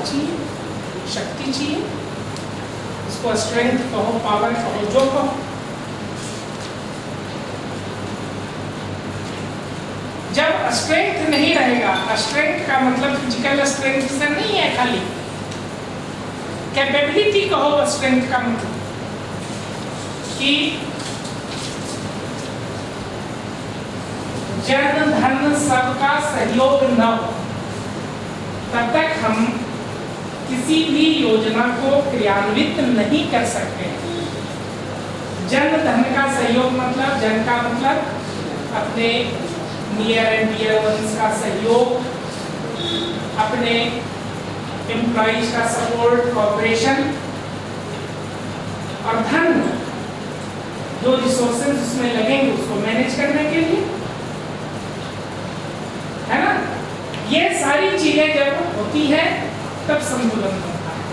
चाहिए, शक्ति चाहिए, उसको स्ट्रेंथ कहो, पावर कहो, जो कहो। जब स्ट्रेंथ नहीं रहेगा, स्ट्रेंथ का मतलब फिजिकल स्ट्रेंथ से नहीं है, खाली कैपेबिलिटी कहो स्ट्रेंथ का मतलब कि जन धन सबका सहयोग न हो तब तक हम किसी भी योजना को क्रियान्वित नहीं कर सकते। जन धन का सहयोग मतलब, जन का मतलब अपने नियर एंड डियर वंस का सहयोग, अपने एम्प्लॉइज का सपोर्ट, कॉर्पोरेशन, और धन जो रिसोर्सेज उसमें लगेंगे उसको मैनेज करने के लिए, है ना। ये सारी चीजें जब होती है तब संतुलन बनता है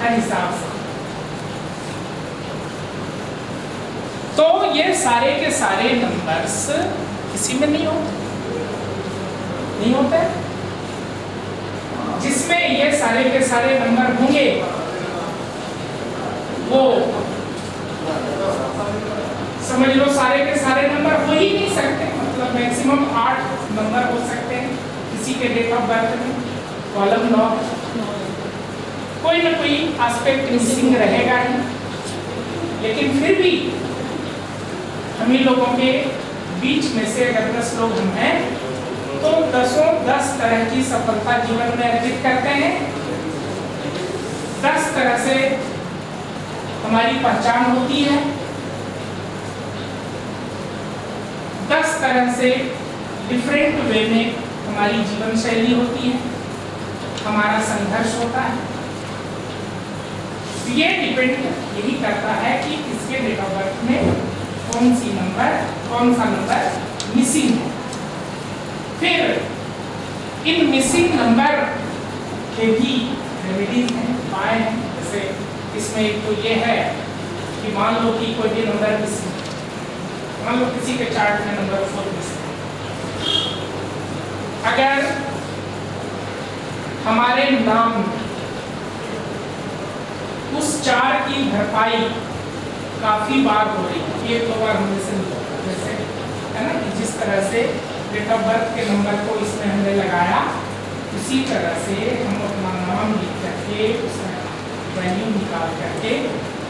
हर हिसाब से। तो ये सारे के सारे नंबर्स किसी में नहीं होते। जिसमें ये सारे के सारे नंबर होंगे वो समझ लो सारे के सारे नंबर हो ही नहीं सकते, मतलब मैक्सिमम 8 नंबर हो सकते हैं किसी के डेट ऑफ बर्थ में, कॉलम 9, कोई ना कोई एस्पेक्ट मिसिंग रहेगा ही। लेकिन फिर भी हम ही लोगों के बीच में से अगर 10 लोग हम हैं तो 10 तरह की सफलता जीवन में अर्जित करते हैं। 10 तरह से हमारी पहचान होती है, 10 तरह से डिफरेंट वे में हमारी जीवन शैली होती है, हमारा संघर्ष होता है। ये डिपेंड यही करता है कि किसके डेट ऑफ बर्थ में कौन सा नंबर मिसिंग है। फिर इन मिसिंग नंबर के भी रेमेडीज हैं, उपाय हैं। जैसे इसमें एक तो ये है कि मान लो कि कोई भी नंबर मिसिंग, मान लो किसी के चार्ट में नंबर 4 मिसिंग, अगर हमारे नाम उस 4 की भरपाई काफी बार हो रही है, 1-2 बार हमने से जैसे है ना, कि जिस तरह से डेट ऑफ बर्थ के नंबर को इसमें हमने लगाया उसी तरह से हम अपना नाम लिख करके उसमें वैल्यू निकाल करके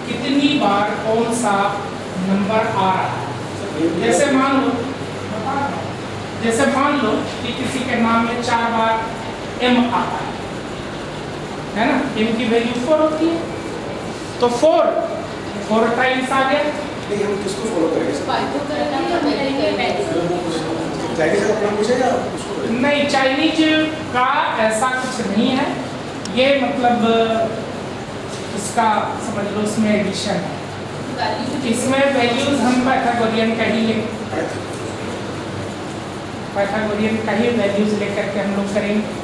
कितनी बार कौन सा नंबर आ रहा है। जैसे मान लो कि किसी के नाम में 4 बार एम आता है ना, एम की वैल्यू 4 होती है, तो 4 टाइम्स आ गया। हम किसको फॉलो करेंगे? नहीं, चाइनीज का ऐसा कुछ नहीं है, ये मतलब इसका समझ लो इसमें एडिशन है, इसमें वैल्यूज हम पाइथागोरियन का ही वैल्यूज लेकर के हम लोग करेंगे।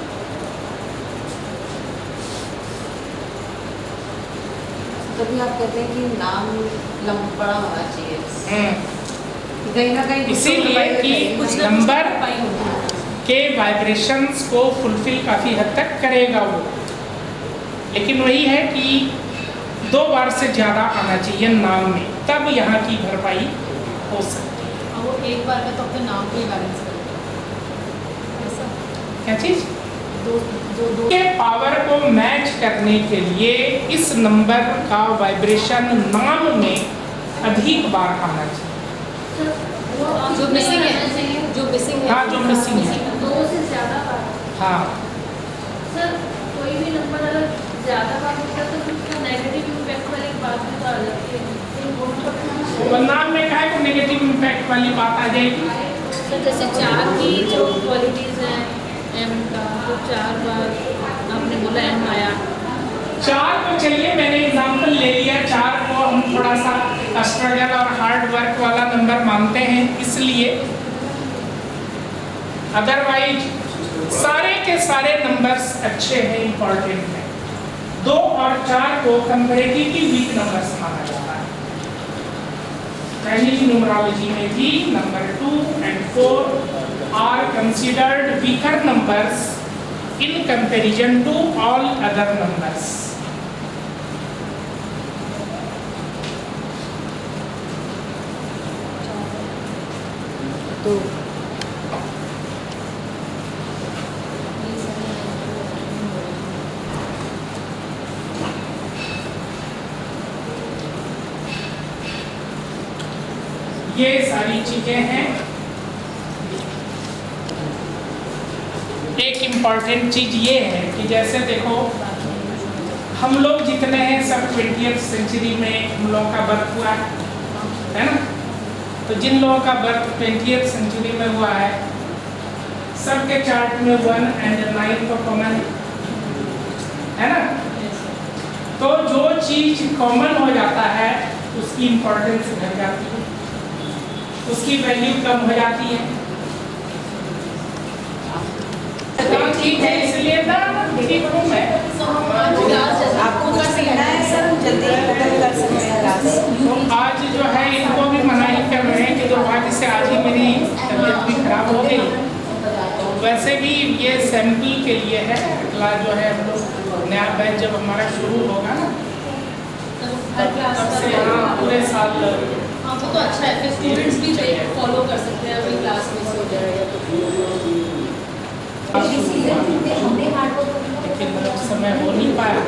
तभी आप कहते हैं कि नाम लंबा होना चाहिए कहीं ना कहीं, इसीलिए कि कुछ नंबर के वाइब्रेशंस को फुलफिल काफ़ी हद तक करेगा वो, लेकिन वही है कि 2 बार से ज़्यादा आना चाहिए नाम में, तब यहाँ की भरपाई हो सकती है। वो एक बार में तो अपने नाम को ही बैलेंस करेगा, क्या चीज़ दो के पावर को मैच करने के लिए इस नंबर का वाइब्रेशन नाम में अधिक बार आना चाहिए। जो मिसिंग है, जो मिसिंग है, हाँ, जो मिसिंग है, 2 से ज़्यादा बार। हाँ सर कोई भी नंबर अगर ज़्यादा बार होता है तो उसका नेगेटिव इम्पैक्ट वाली बात भी तो आ जाती है। तो नाम में क्या है नेगेटिव इम्पैक्ट वाली बात आ जाएगी। सर जैसे 4 की जो क्वालिटीज़ हैं एम का, तो 4 बार आपने बोला एम आया, 4 को चलिए मैंने एग्जाम्पल ले लिया, 4 को हम थोड़ा सा स्ट्रगल और हार्ड वर्क वाला नंबर मानते हैं इसलिए, अदरवाइज सारे के सारे नंबर्स अच्छे हैं, इंपॉर्टेंट हैं। 2 और 4 को कंपैरेटिवली वीक नंबर्स माना जाता है। चाइनीज न्यूमरोलॉजी में भी number 2 and 4 are considered weaker numbers in comparison to all other numbers. तो ये सारी चीजें हैं। एक इम्पॉर्टेंट चीज ये है कि जैसे देखो हम लोग जितने हैं सब 20th सेंचुरी में हम लोगों का बर्थ हुआ है ना। तो जिन लोगों का बर्थ 20th सेंचुरी में हुआ है सबके चार्ट में 1 and 9 तो कॉमन है ना। तो जो चीज कॉमन हो जाता है उसकी इम्पोर्टेंस घट जाती है, उसकी वैल्यू कम हो जाती है। ठीक है, इसलिए ना ठीक हूँ मैं। आपको कुछ सीखना है सर, जल्दी खत्म कर सकते हैं क्लास। तो आज जो है इनको भी मनाही कर रहे हैं कि दुर्भाग्य से आज ही मेरी तबीयत भी खराब हो गई। तो वैसे भी ये सैंपल के लिए है, अगला जो है हम लोग नया बैच जब हमारा शुरू होगा ना तब से हाँ पूरे साल। हाँ वो तो अच्छा है, फिर स्टूडेंट्स भी फॉलो कर सकते हैं, अभी क्लास मिस हो जाए लेकिन उस समय हो नहीं पाया।